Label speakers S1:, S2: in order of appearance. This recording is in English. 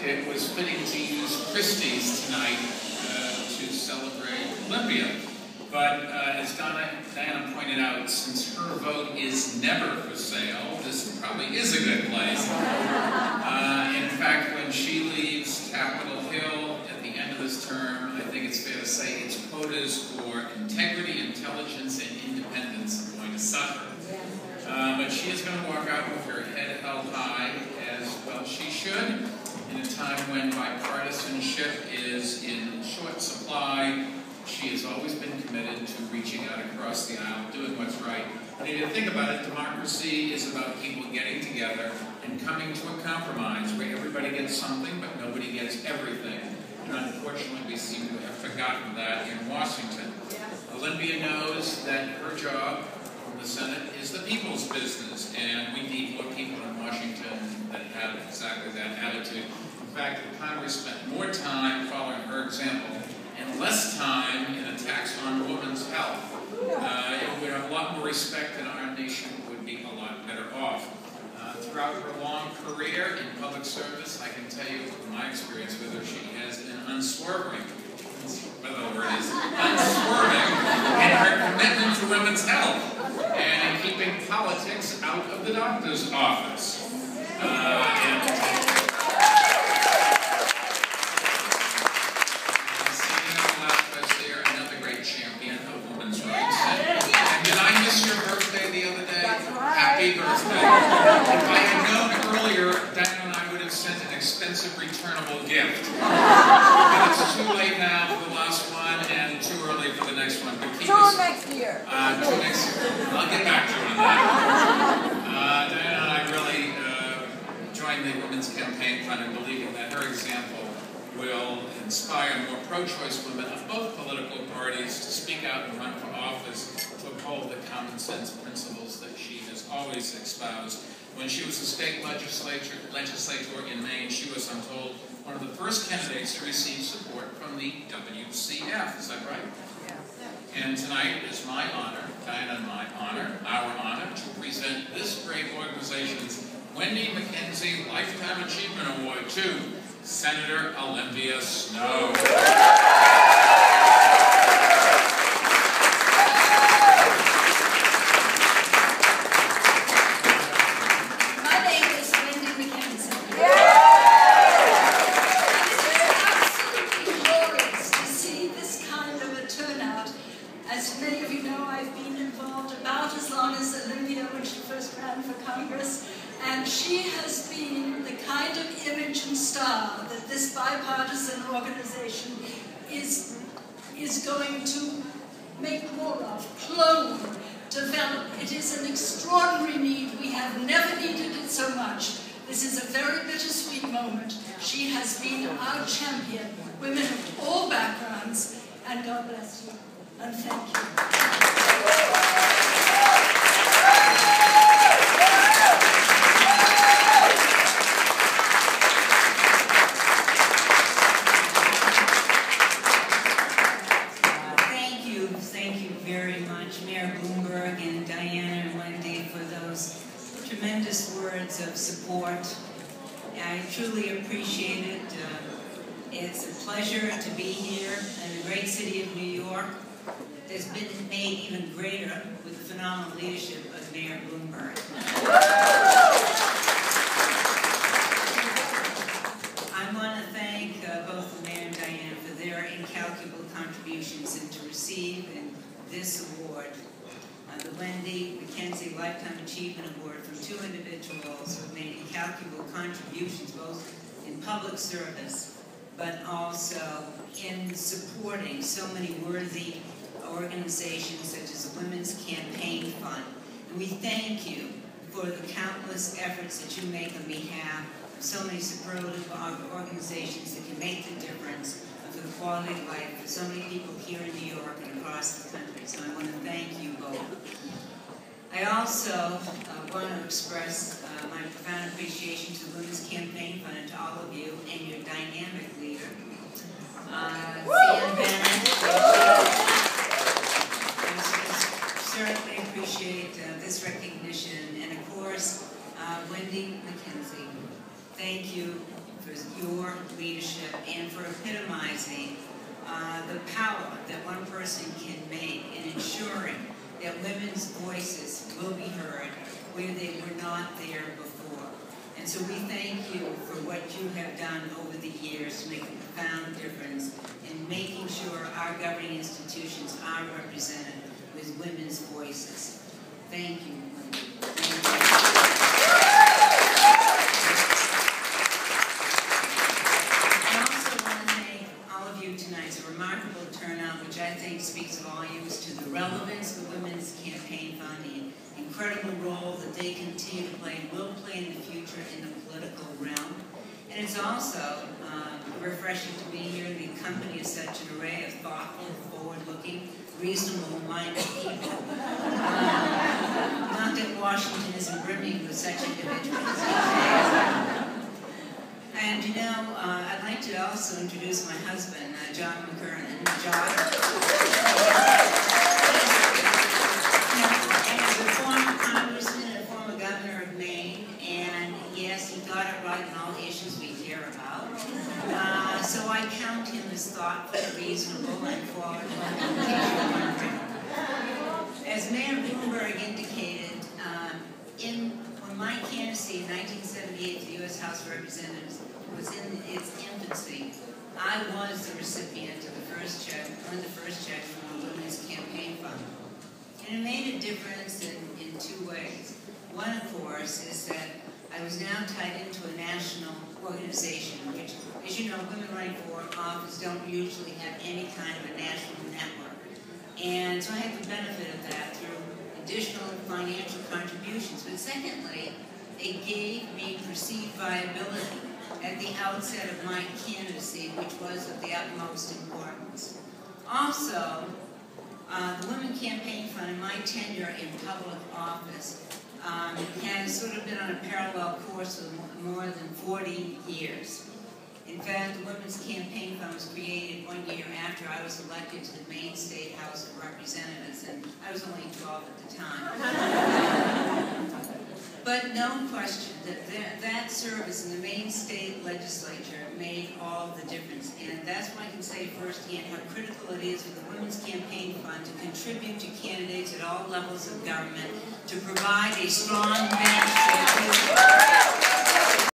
S1: it was fitting to use Christies tonight to celebrate Olympia. But as Diana pointed out, since her vote is never for sale, this probably is a good place. In fact, when she leaves Capitol Hill at the end of this term, I think it's fair to say its quotas for integrity, intelligence, and independence are going to suffer. But she is going to walk out with her head held high, as well she should, in a time when bipartisanship is in short supply. She has always been committed to reaching out across the aisle, doing what's right. And if you think about it, democracy is about people getting together and coming to a compromise where everybody gets something, but nobody gets everything. And unfortunately, we seem to have forgotten that in Washington. Olympia knows that her job in the Senate is the people's business, and we need more people in Washington that have exactly that attitude. In fact, if Congress spent more time following her example and less time in attacks on women's health, it would have a lot more respect, and our nation would be a lot better off. Throughout her long career in public service, I can tell you from my experience with her, she has been unswerving, whatever the word is, unswerving in her commitment to women's health and keeping politics out of the doctor's office. Happy birthday. If I had known earlier, Diana and I would have sent an expensive returnable gift. But it's too late now for the last one and too early for the next one. But keep us,
S2: next year.
S1: Till next year. I'll get back to you on that. Diana and I really joined the Women's Campaign Fund in believing that her example will inspire more pro-choice women of both political parties to speak out and run for office to uphold the common sense principles that she has always espoused. When she was a state legislator in Maine, she was, I'm told, one of the first candidates to receive support from the WCF. Is that right? Yeah. And tonight is my honor, Diana and my honor, our honor, to present this great organization's Wendy McKenzie Lifetime Achievement Award to Senator Olympia Snowe.
S3: As many of you know, I've been involved about as long as Olympia when she first ran for Congress, and she has been the kind of image and star that this bipartisan organization is going to make more of, clone, develop. It is an extraordinary need. We have never needed it so much. This is a very bittersweet moment. She has been our champion, women of all backgrounds, and God bless you. And thank you.
S4: Thank you very much, Mayor Bloomberg and Diana and Wendy, for those tremendous words of support. I truly appreciate it. It's a pleasure to be here in the great city of New York. It's been made even greater with the phenomenal leadership of Mayor Bloomberg. I want to thank both the Mayor and Diana for their incalculable contributions and to receive this award, the Wendy McKenzie Lifetime Achievement Award, from two individuals who have made incalculable contributions both in public service but also in supporting so many worthy organizations such as the Women's Campaign Fund. And we thank you for the countless efforts that you make on behalf of so many superlative organizations that can make the difference for the quality of life for so many people here in New York and across the country. So I want to thank you both. I also want to express my profound appreciation to the Women's Campaign Fund and to all of you and your dynamic leader, Sam Bennett. Certainly appreciate this recognition, and of course, Wendy McKenzie. Thank you for your leadership and for epitomizing the power that one person can make in ensuring that women's voices will be heard where they were not there before. And so we thank you for what you have done over the years to make a profound difference in making sure our governing institutions are represented with women's voices. Thank you. Thank you. Tonight's a remarkable turnout, which I think speaks volumes to the relevance of the Women's Campaign Fund, the incredible role that they continue to play and will play in the future in the political realm. And it's also refreshing to be here in the company of such an array of thoughtful, forward-looking, reasonable-minded people. Not that Washington isn't brimming with such individuals. And you know, I'd like to also introduce my husband, John McKernan. John is a former congressman and a former governor of Maine, and yes, he got it right on all the issues we care about. So I count him as thoughtful, reasonable, and forward-looking. As Mayor Bloomberg indicated, when my candidacy in 1978 to the U.S. House of Representatives was in its infancy, I was the recipient of the first check, one of the first checks from the Women's Campaign Fund. And it made a difference in two ways. One, of course, is that I was now tied into a national organization, which, as you know, women running for office don't usually have any kind of a national network. And so I had the benefit of that through additional financial contributions. But secondly, it gave me perceived viability at the outset of my candidacy, which was of the utmost importance. Also, the Women's Campaign Fund, in my tenure in public office, has sort of been on a parallel course for more than 40 years. In fact, the Women's Campaign Fund was created 1 year after I was elected to the Maine State House of Representatives, and I was only 12 at the time. But no question that that service in the Maine State Legislature made all the difference. And that's why I can say firsthand how critical it is for the Women's Campaign Fund to contribute to candidates at all levels of government, to provide a strong bench for